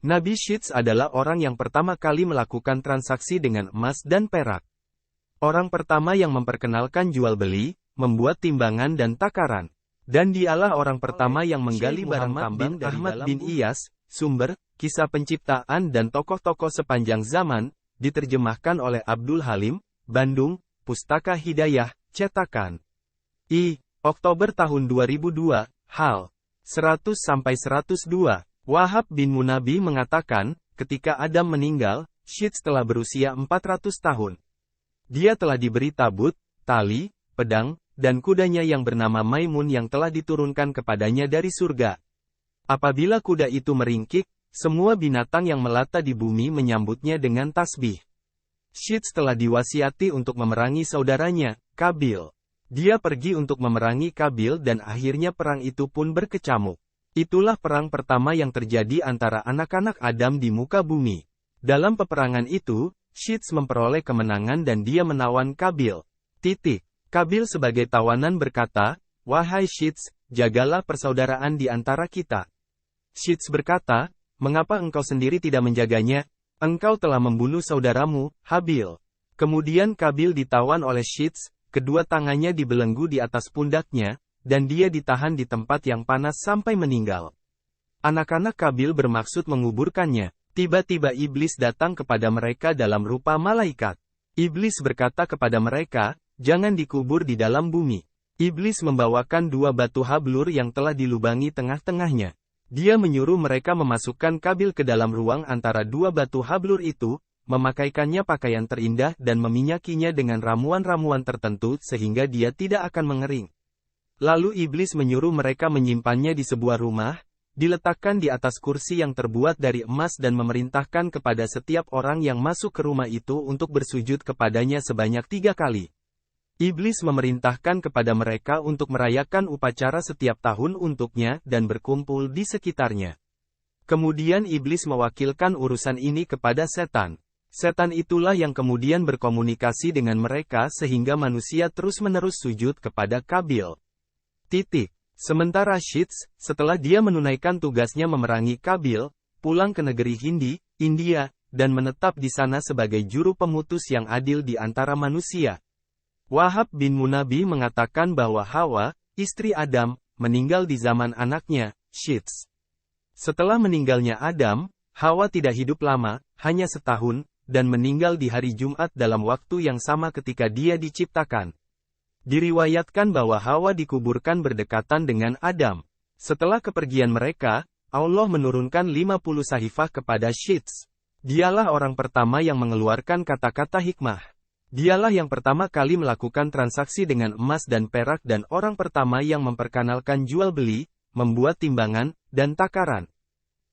Nabi Syits adalah orang yang pertama kali melakukan transaksi dengan emas dan perak. Orang pertama yang memperkenalkan jual-beli, membuat timbangan dan takaran. Dan dialah orang pertama yang menggali barang tambang dari Ahmad bin Iyas, sumber, kisah penciptaan dan tokoh-tokoh sepanjang zaman, diterjemahkan oleh Abdul Halim, Bandung, Pustaka Hidayah, cetakan Oktober tahun 2002, hal 100-102. Wahab bin Munabbih mengatakan, ketika Adam meninggal, Syits telah berusia 400 tahun. Dia telah diberi tabut, tali, pedang, dan kudanya yang bernama Maimun yang telah diturunkan kepadanya dari surga. Apabila kuda itu meringkik, semua binatang yang melata di bumi menyambutnya dengan tasbih. Syits telah diwasiati untuk memerangi saudaranya, Kabil. Dia pergi untuk memerangi Kabil dan akhirnya perang itu pun berkecamuk. Itulah perang pertama yang terjadi antara anak-anak Adam di muka bumi. Dalam peperangan itu, Syits memperoleh kemenangan dan dia menawan Kabil. Kabil sebagai tawanan berkata, "Wahai Syits, jagalah persaudaraan di antara kita." Syits berkata, "Mengapa engkau sendiri tidak menjaganya? Engkau telah membunuh saudaramu, Habil." Kemudian Kabil ditawan oleh Syits, kedua tangannya dibelenggu di atas pundaknya, dan dia ditahan di tempat yang panas sampai meninggal. Anak-anak Kabil bermaksud menguburkannya. Tiba-tiba iblis datang kepada mereka dalam rupa malaikat. Iblis berkata kepada mereka, "Jangan dikubur di dalam bumi." Iblis membawakan dua batu hablur yang telah dilubangi tengah-tengahnya. Dia menyuruh mereka memasukkan Kabil ke dalam ruang antara dua batu hablur itu, memakaikannya pakaian terindah dan meminyakinya dengan ramuan-ramuan tertentu sehingga dia tidak akan mengering. Lalu iblis menyuruh mereka menyimpannya di sebuah rumah, diletakkan di atas kursi yang terbuat dari emas dan memerintahkan kepada setiap orang yang masuk ke rumah itu untuk bersujud kepadanya sebanyak 3 kali. Iblis memerintahkan kepada mereka untuk merayakan upacara setiap tahun untuknya dan berkumpul di sekitarnya. Kemudian iblis mewakilkan urusan ini kepada setan. Setan itulah yang kemudian berkomunikasi dengan mereka sehingga manusia terus-menerus sujud kepada Kabil. Sementara Syits, setelah dia menunaikan tugasnya memerangi Kabil, pulang ke negeri Hindi, India, dan menetap di sana sebagai juru pemutus yang adil di antara manusia. Wahab bin Munabbih mengatakan bahwa Hawa, istri Adam, meninggal di zaman anaknya, Syits. Setelah meninggalnya Adam, Hawa tidak hidup lama, hanya setahun, dan meninggal di hari Jumat dalam waktu yang sama ketika dia diciptakan. Diriwayatkan bahwa Hawa dikuburkan berdekatan dengan Adam. Setelah kepergian mereka, Allah menurunkan 50 sahifah kepada Syits. Dialah orang pertama yang mengeluarkan kata-kata hikmah. Dialah yang pertama kali melakukan transaksi dengan emas dan perak dan orang pertama yang memperkenalkan jual-beli, membuat timbangan, dan takaran.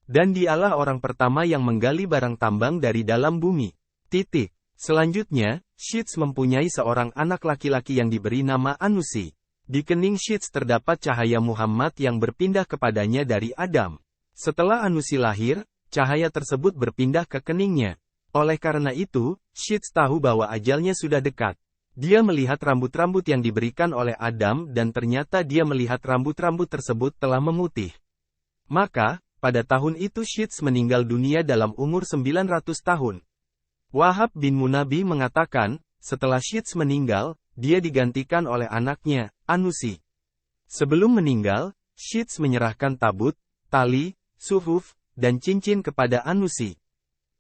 Dan dialah orang pertama yang menggali barang tambang dari dalam bumi. Selanjutnya, Syits mempunyai seorang anak laki-laki yang diberi nama Anusi. Di kening Syits terdapat cahaya Muhammad yang berpindah kepadanya dari Adam. Setelah Anusi lahir, cahaya tersebut berpindah ke keningnya. Oleh karena itu, Syits tahu bahwa ajalnya sudah dekat. Dia melihat rambut-rambut yang diberikan oleh Adam dan ternyata dia melihat rambut-rambut tersebut telah memutih. Maka, pada tahun itu Syits meninggal dunia dalam umur 900 tahun. Wahab bin Munabbih mengatakan, setelah Syits meninggal, dia digantikan oleh anaknya, Anusi. Sebelum meninggal, Syits menyerahkan tabut, tali, suhuf, dan cincin kepada Anusi.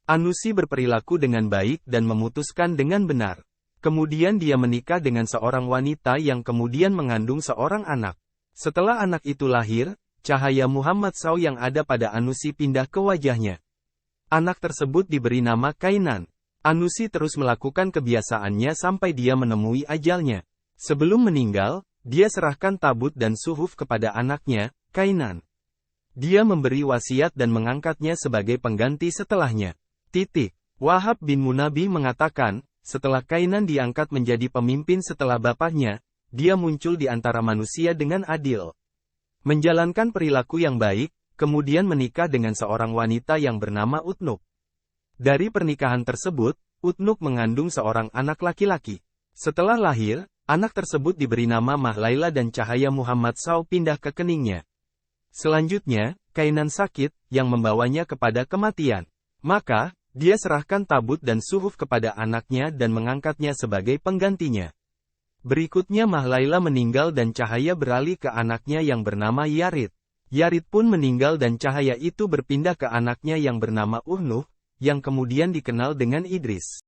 Anusi berperilaku dengan baik dan memutuskan dengan benar. Kemudian dia menikah dengan seorang wanita yang kemudian mengandung seorang anak. Setelah anak itu lahir, cahaya Muhammad SAW yang ada pada Anusi pindah ke wajahnya. Anak tersebut diberi nama Kainan. Anusi terus melakukan kebiasaannya sampai dia menemui ajalnya. Sebelum meninggal, dia serahkan tabut dan suhuf kepada anaknya, Kainan. Dia memberi wasiat dan mengangkatnya sebagai pengganti setelahnya. Wahab bin Munabbih mengatakan, setelah Kainan diangkat menjadi pemimpin setelah bapaknya, dia muncul di antara manusia dengan adil. Menjalankan perilaku yang baik, kemudian menikah dengan seorang wanita yang bernama Utnuk. Dari pernikahan tersebut, Utnuk mengandung seorang anak laki-laki. Setelah lahir, anak tersebut diberi nama Mahlaila dan cahaya Muhammad SAW pindah ke keningnya. Selanjutnya, kainan sakit, yang membawanya kepada kematian. Maka, dia serahkan Tabut dan Suhuf kepada anaknya dan mengangkatnya sebagai penggantinya. Berikutnya Mahlaila meninggal dan cahaya beralih ke anaknya yang bernama Yarid. Yarid pun meninggal dan cahaya itu berpindah ke anaknya yang bernama Uhnuh, yang kemudian dikenal dengan Idris.